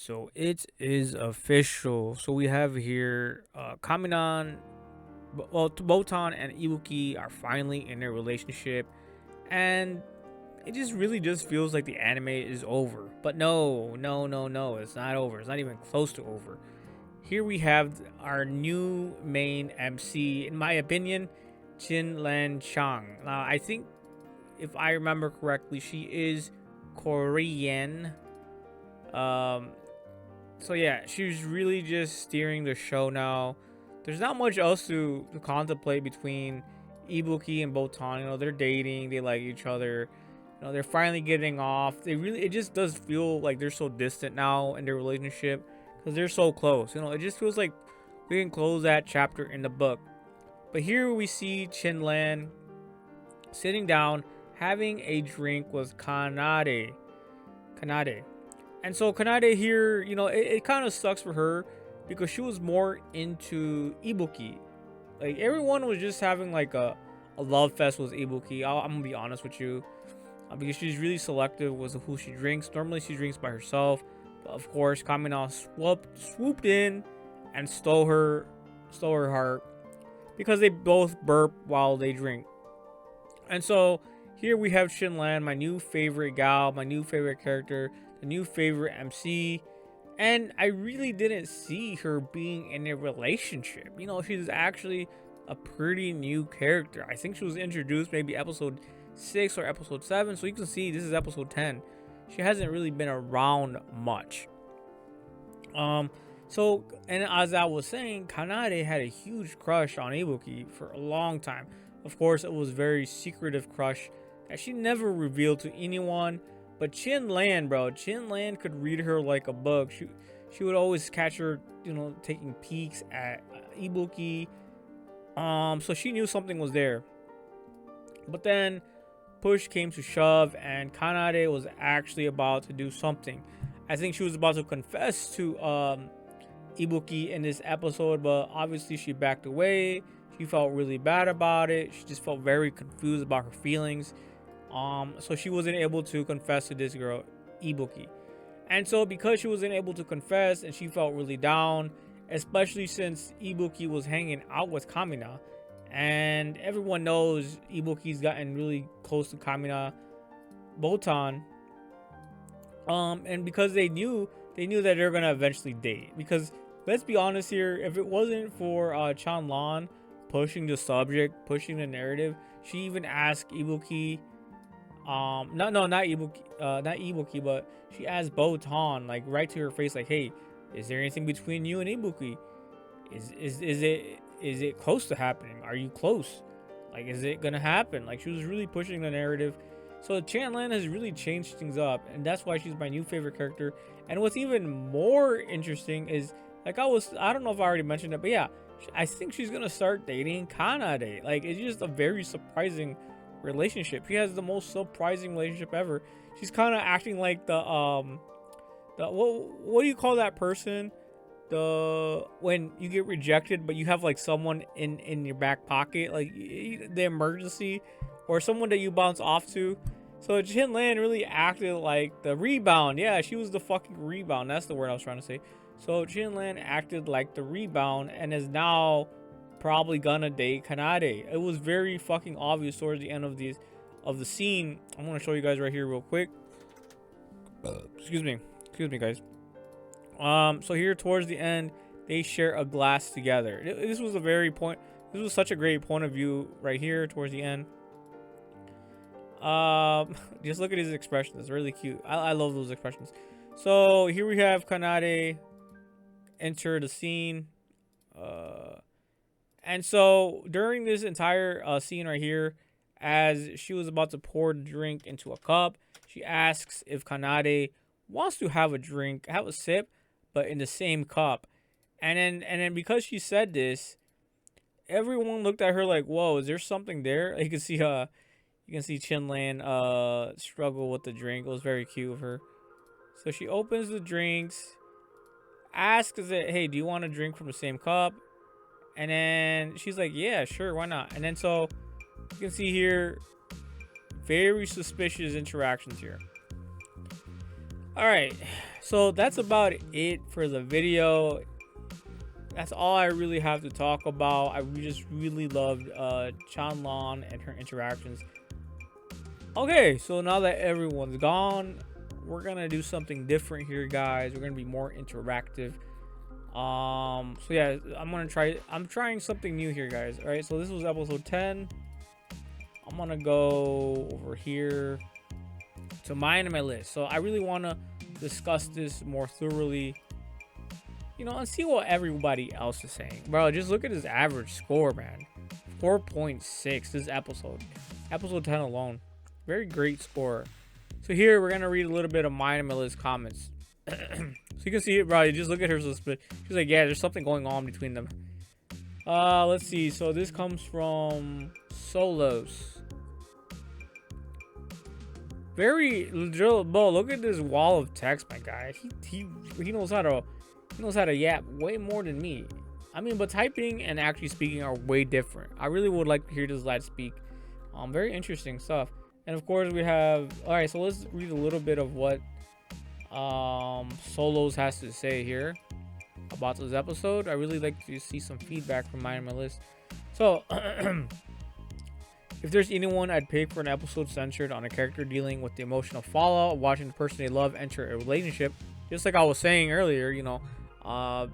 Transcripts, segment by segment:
So it is official. So we have here Kaminan, Botan and Ibuki are finally in their relationship, and it just really just feels like the anime is over. But no, no, no, no, it's not over. It's not even close to over. Here we have our new main MC, in my opinion, Chin-lan Chang. Now, I think if I remember correctly, she is Korean. Um, so yeah, she's really just steering the show now. There's not much else to contemplate between Ibuki and Botan. They're dating, they like each other. They're finally getting off. It just does feel like they're so distant now in their relationship because they're so close. It just feels like we can close that chapter in the book. But here we see Chin-lan sitting down, having a drink with Kanade. Kanade. And so Kanade here, it kind of sucks for her because she was more into Ibuki. Like everyone was just having like a love fest with Ibuki. I'm gonna be honest with you, because she's really selective with who she drinks. Normally she drinks by herself, but of course Kamiina swooped in and stole her heart because they both burp while they drink. And so here we have Chin-lan, my new favorite gal, my new favorite character, the new favorite MC. And I really didn't see her being in a relationship. She's actually a pretty new character. I think she was introduced maybe episode 6 or episode 7. So you can see this is episode 10. She hasn't really been around much. So, and as I was saying, Kanade had a huge crush on Ibuki for a long time. Of course, it was very secretive crush that she never revealed to anyone. But Chin-lan, bro, Chin-lan could read her like a book. She would always catch her, taking peeks at Ibuki. So she knew something was there. But then push came to shove, and Kanade was actually about to do something. I think she was about to confess to Ibuki in this episode, but obviously she backed away. She felt really bad about it. She just felt very confused about her feelings. So she wasn't able to confess to this girl, Ibuki. And so because she wasn't able to confess and she felt really down, especially since Ibuki was hanging out with Kamiina, and everyone knows Ibuki's gotten really close to Kamiina, Botan, and because they knew that they're gonna eventually date. Because let's be honest here, if it wasn't for Chin-lan pushing the subject, pushing the narrative, she even asked Ibuki, not Ibuki, but she asked Botan, like right to her face, like, hey, is there anything between you and Ibuki? Is it close to happening? Are you close? Like, is it gonna happen? Like, she was really pushing the narrative. So Chin-lan has really changed things up, and that's why she's my new favorite character. And what's even more interesting is, like, I don't know if I already mentioned it, but yeah, I think she's gonna start dating Kanade. Like, it's just a very surprising relationship. She has the most surprising relationship ever. She's kind of acting like the what do you call that person? When you get rejected, but you have like someone in your back pocket, like the emergency, or someone that you bounce off to. So Chin-lan really acted like the rebound. Yeah, she was the fucking rebound. That's the word I was trying to say. So Chin-lan acted like the rebound and is now probably gonna date Kanade. It was very fucking obvious towards the end of the scene. I'm gonna show you guys right here real quick. Excuse me, guys. So here towards the end, they share a glass together. This was such a great point of view right here towards the end. Just look at his expressions. It's really cute. I love those expressions. So here we have Kanade enter the scene. And so during this entire scene right here, as she was about to pour the drink into a cup, she asks if Kanade wants to have a sip, but in the same cup. And then because she said this, everyone looked at her like, "Whoa, is there something there?" You can see Chin-lan struggle with the drink. It was very cute of her. So she opens the drinks, asks it, "Hey, do you want to drink from the same cup?" And then she's like, "Yeah, sure, why not?" And then so you can see here, very suspicious interactions here. All right, so that's about it for the video. That's all I really have to talk about. I just really loved Chin-lan and her interactions. Okay, so now that everyone's gone, we're gonna do something different here, guys. We're gonna be more interactive. So yeah, I'm trying something new here, guys. All right, so this was episode 10. I'm gonna go over here to Myanimelist. So I really want to discuss this more thoroughly, and see what everybody else is saying. Bro, just look at his average score, man. 4.6 this episode 10 alone. Very great score. So here we're gonna read a little bit of Myanimelist's comments. So you can see it, bro. You just look at her split. She's like, yeah, there's something going on between them. Let's see. So this comes from Solos. Very legit, bro. Look at this wall of text, my guy. He knows how to yap way more than me. I mean, but typing and actually speaking are way different. I really would like to hear this lad speak. Very interesting stuff. And of course we have. All right, so let's read a little bit of what Solos has to say here about this episode. I really like to see some feedback from Myanimelist. So. If there's anyone I'd pick for an episode centered on a character dealing with the emotional fallout of watching the person they love enter a relationship, just like I was saying earlier, Botan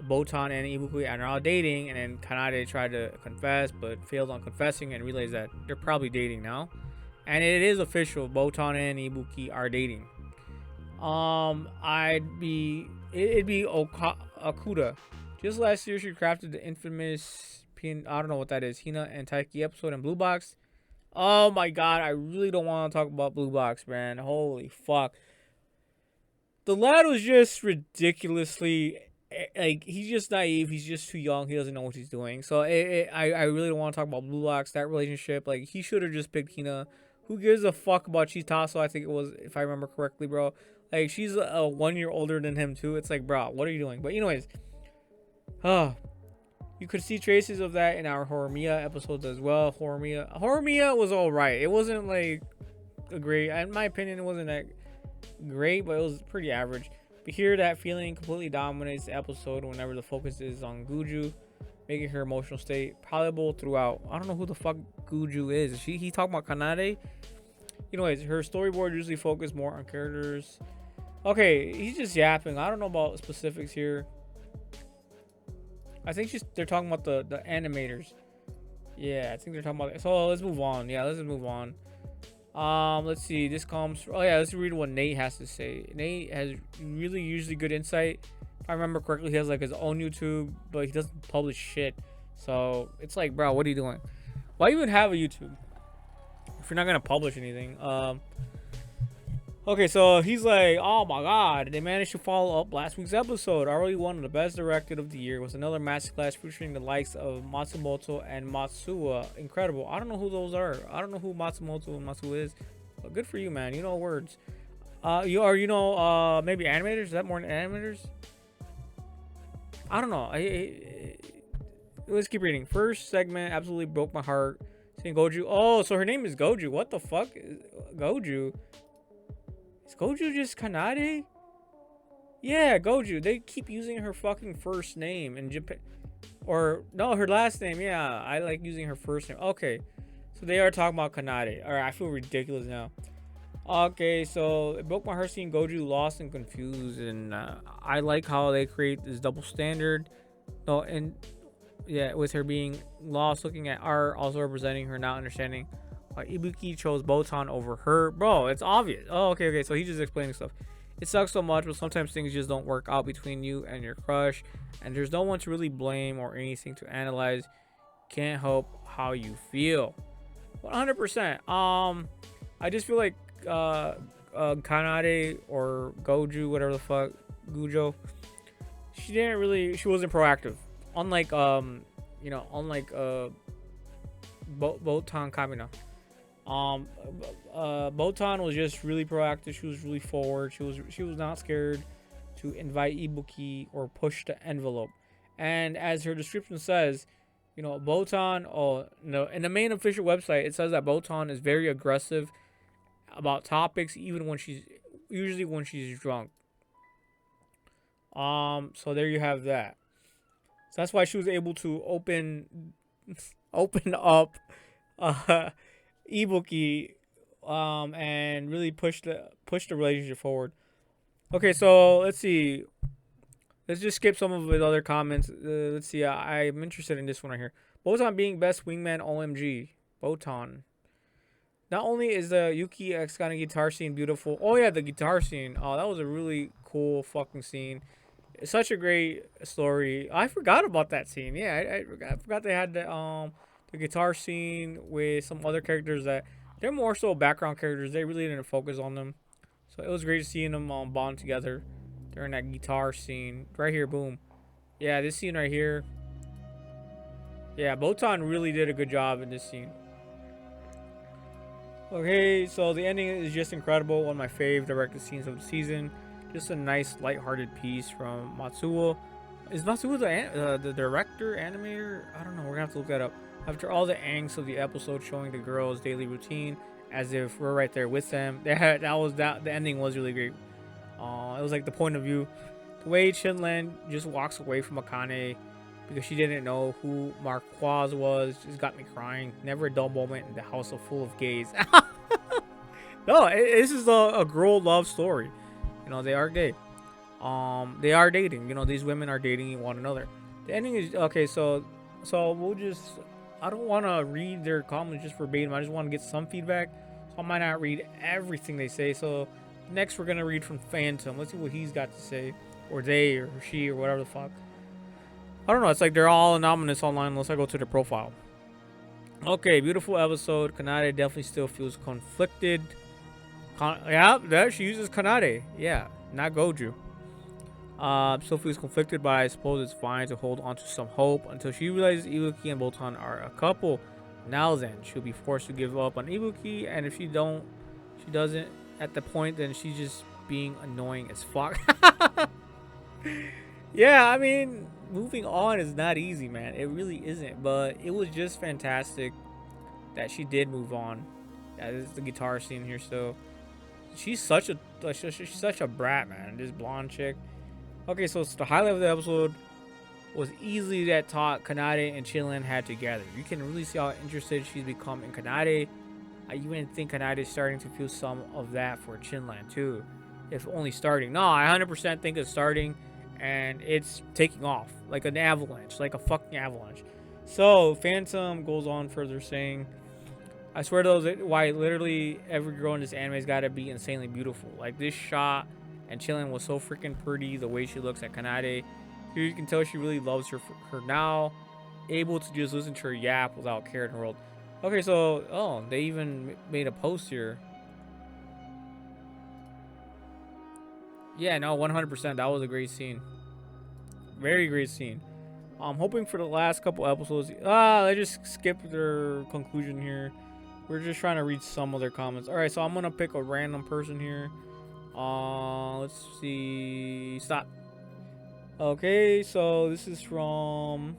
and Ibuki are now dating, and then Kanade tried to confess but failed on confessing and realized that they're probably dating now. And it is official, Botan and Ibuki are dating. It'd be Okuda. Just last year she crafted the infamous I don't know what that is. Hina and Taiki episode in Blue Box. Oh my god, I really don't want to talk about Blue Box, man. Holy fuck. The lad was just ridiculously he's just naive. He's just too young. He doesn't know what he's doing. So I really don't want to talk about Blue Box, that relationship. Like, he should have just picked Hina. Who gives a fuck about Chitaso? I think it was, if I remember correctly, bro. Like, she's a 1 year older than him too. It's like, bro, what are you doing? But anyways, you could see traces of that in our Horimiya episodes as well. Horimiya was alright. It wasn't like a great, in my opinion, it wasn't that great, but it was pretty average. But here, that feeling completely dominates the episode whenever the focus is on Guju, making her emotional state palatable throughout. I don't know who the fuck Guju is. He talking about Kanade? Anyways, her storyboard usually focus more on characters. Okay, he's just yapping. I don't know about specifics here. I think they're talking about the animators. Yeah, I think they're talking about it. So let's move on. Yeah, let's move on. Let's see. This comes. Oh yeah, let's read what Nate has to say. Nate has really usually good insight. If I remember correctly, he has like his own YouTube, but he doesn't publish shit. So it's like, bro, what are you doing? Why even have a YouTube if you're not gonna publish anything? Okay, so he's like, oh my god, they managed to follow up last week's episode. Already one of the best directed of the year was another masterclass featuring the likes of Matsumoto and Matsuwa. Incredible. I don't know who those are. I don't know who Matsumoto and Matsuwa is. But good for you, man. You know words. Maybe animators? Is that more than animators? I don't know. Let's keep reading. First segment absolutely broke my heart. Seeing Goju. Oh, so her name is Goju. What the fuck? Goju? Is Goju just Kanade? Yeah, Goju. They keep using her fucking first name in Japan. Or, no, her last name. Yeah, I like using her first name. Okay. So they are talking about Kanade. Alright, I feel ridiculous now. Okay, so it broke my heart seeing Goju lost and confused. And I like how they create this double standard. No, and yeah, with her being lost, looking at art, also representing her not understanding why Ibuki chose Botan over her. Bro, it's obvious. Oh, okay. So he's just explaining stuff. It sucks so much, but sometimes things just don't work out between you and your crush, and there's no one to really blame or anything to analyze. Can't help how you feel. 100%. I just feel like Kanade or Goju, whatever the fuck, Gujo, she wasn't proactive. Unlike Botan Kamiina. Botan was just really proactive. She was really forward. She was not scared to invite Ibuki or push the envelope. And as her description says, Botan. In the main official website, it says that Botan is very aggressive about topics, even when she's usually when she's drunk. So there you have that. So that's why she was able to open up uh Ibuki and really push the relationship forward. Okay, so let's see. Let's just skip some of his other comments. Let's see. I'm interested in this one right here. Botan being best wingman OMG. Botan. Not only is the Yuki X kind of guitar scene beautiful. Oh yeah, the guitar scene. Oh, that was a really cool fucking scene. It's such a great story. I forgot about that scene. Yeah, I forgot they had the guitar scene with some other characters that they're more so background characters. They really didn't focus on them. So it was great seeing them bond together during that guitar scene. Right here, boom. Yeah, this scene right here. Yeah, Botan really did a good job in this scene. Okay, so the ending is just incredible. One of my fave directed scenes of the season. Just a nice, lighthearted piece from Matsuo. Is Matsuo the director, animator? I don't know. We're gonna have to look that up. After all the angst of the episode showing the girls' daily routine, as if we're right there with them. The ending was really great. It was like the point of view. The way Chin-lan just walks away from Akane because she didn't know who Marquaz was just got me crying. Never a dull moment in the house full of gays. No, this is a girl love story. You know, they are gay. They are dating. You know, these women are dating one another. The ending is okay. So we'll just. I don't want to read their comments just verbatim. I just want to get some feedback. So I might not read everything they say. So next we're gonna read from Phantom. Let's see what he's got to say, or they, or she, or whatever the fuck. I don't know. It's like they're all anonymous online unless I go to their profile. Okay, beautiful episode. Kanade definitely still feels conflicted. Yeah, she uses Kanade. Yeah, not Goju. Still feels conflicted, but I suppose it's fine to hold on to some hope until she realizes Ibuki and Botan are a couple. Now then, she'll be forced to give up on Ibuki, and if she doesn't at the point, then she's just being annoying as fuck. Yeah, I mean, moving on is not easy, man. It really isn't, but it was just fantastic that she did move on. Yeah, this is the guitar scene here, so she's such a brat, man. This blonde chick. Okay, so the highlight of the episode was easily that talk Kanade and Chin-lan had together. You can really see how interested she's become in Kanade. I even think Kanade is starting to feel some of that for Chin-lan too, if only starting. No, I 100% think it's starting, and it's taking off like an avalanche, like a fucking avalanche. So Phantom goes on further saying, I swear to those, why literally every girl in this anime's gotta be insanely beautiful. Like this shot, and Chin-lan was so freaking pretty. The way she looks at Kanade, here you can tell she really loves her now. Able to just listen to her yap without care in the world. Okay, so they even made a post here. Yeah, no, 100%. That was a great scene. Very great scene. I'm hoping for the last couple episodes. They just skipped their conclusion here. We're just trying to read some of their comments. All right, so I'm gonna pick a random person here. Let's see. Stop. Okay, so this is from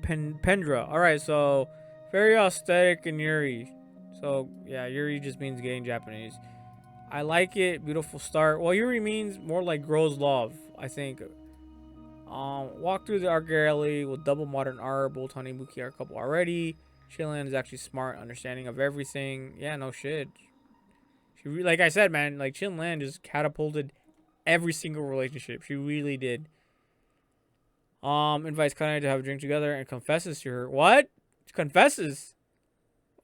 Pendra. All right, so very aesthetic and Yuri. So yeah, Yuri just means gay in Japanese. I like it. Beautiful start. Well, Yuri means more like girls love, I think. Walk through the art gallery with double modern art. Botan and Ibuki are a couple already. Chin-lan is actually smart, understanding of everything. Yeah, no shit. Like I said, man, like Chin-lan just catapulted every single relationship. She really did. Invites Kanai to have a drink together and confesses to her. What? Confesses?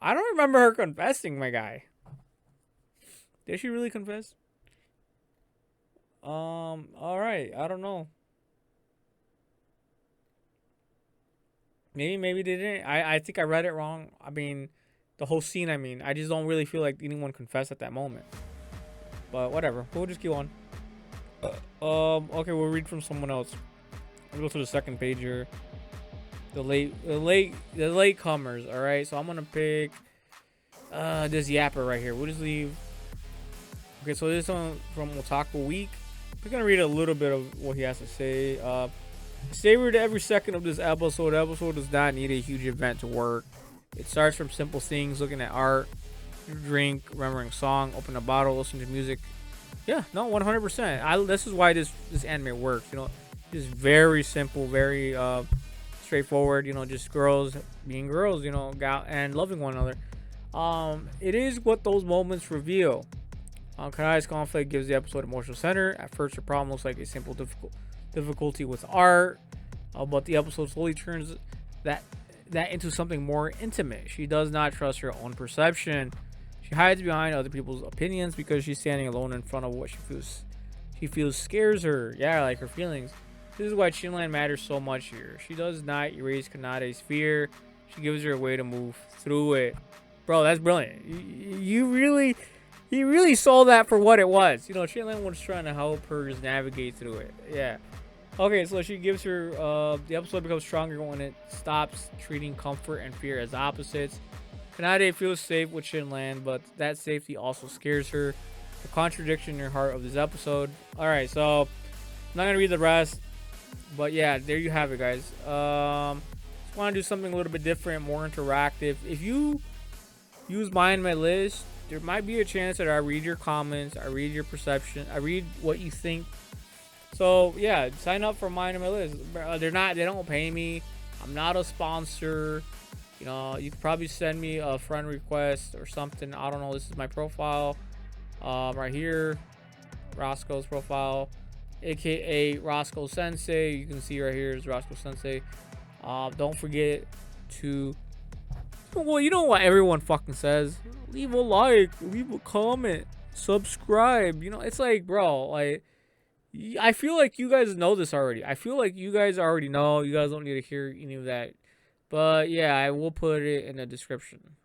I don't remember her confessing, my guy. Did she really confess? Alright. I don't know. Maybe they didn't. I think I read it wrong. I mean, the whole scene, I just don't really feel like anyone confessed at that moment. But whatever. We'll just go on. Okay, we'll read from someone else. Let's go to the second page here. The late comers. All right, so I'm gonna pick this yapper right here. We'll just leave. Okay, so this one from Otaku Week. We're gonna read a little bit of what he has to say. Savored every second of this episode. The episode does not need a huge event to work. It starts from simple things, looking at art, drink, remembering song, open a bottle, listen to music. Yeah, no, 100%. This is why this anime works. It's very simple, very straightforward. Just girls being girls. And loving one another. It is what those moments reveal. Kanai's conflict gives the episode emotional center. At first, the problem looks like a simple difficulty with art, but the episode slowly turns that into something more intimate. She does not trust her own perception. She hides behind other people's opinions because she's standing alone in front of what she feels scares her. Yeah, like her feelings. This is why Chin-lan matters so much here. She does not erase Kanade's fear. She gives her a way to move through it. Bro, that's brilliant. He really saw that for what it was. Chin-lan was trying to help her just navigate through it. Yeah. Okay, so she gives her, the episode becomes stronger when it stops treating comfort and fear as opposites. Kanade feels safe with Chin-lan, but that safety also scares her. The contradiction in her heart of this episode. Alright, so I'm not going to read the rest, but yeah, there you have it, guys. Just want to do something a little bit different, more interactive. If you use Myanimelist, there might be a chance that I read your comments, I read your perception, I read what you think. So yeah, sign up for Myanimelist. They don't pay me. I'm not a sponsor. You could probably send me a friend request or something. I don't know. This is my profile, right here, Roscoe's profile, aka Roscoe Sensei. You can see right here is Roscoe Sensei. Don't forget to, well, you know what everyone fucking says. Leave a like, leave a comment, subscribe. It's like, bro, like, I feel like you guys know this already. I feel like you guys already know. You guys don't need to hear any of that. But yeah, I will put it in the description.